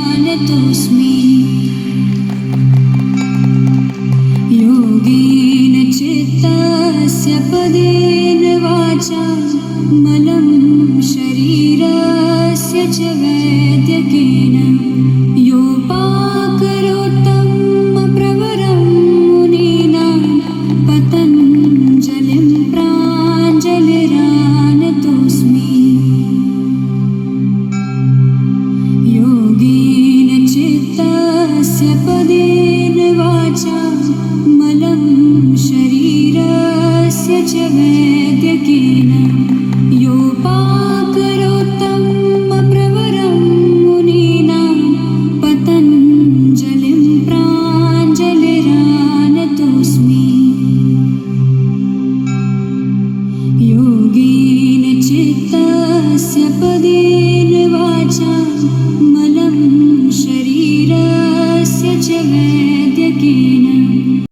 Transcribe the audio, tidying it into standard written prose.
जानतोऽस्मि। योगेन चित्तस्य पदेन वाचा मलं शरीरस्य च वैद्यकेन योपाकरोत्तं प्रवरं मुनीनां पतञ्जलिं प्राञ्जलिरानतोऽस्मि। योगेन चित्तस्य पदेन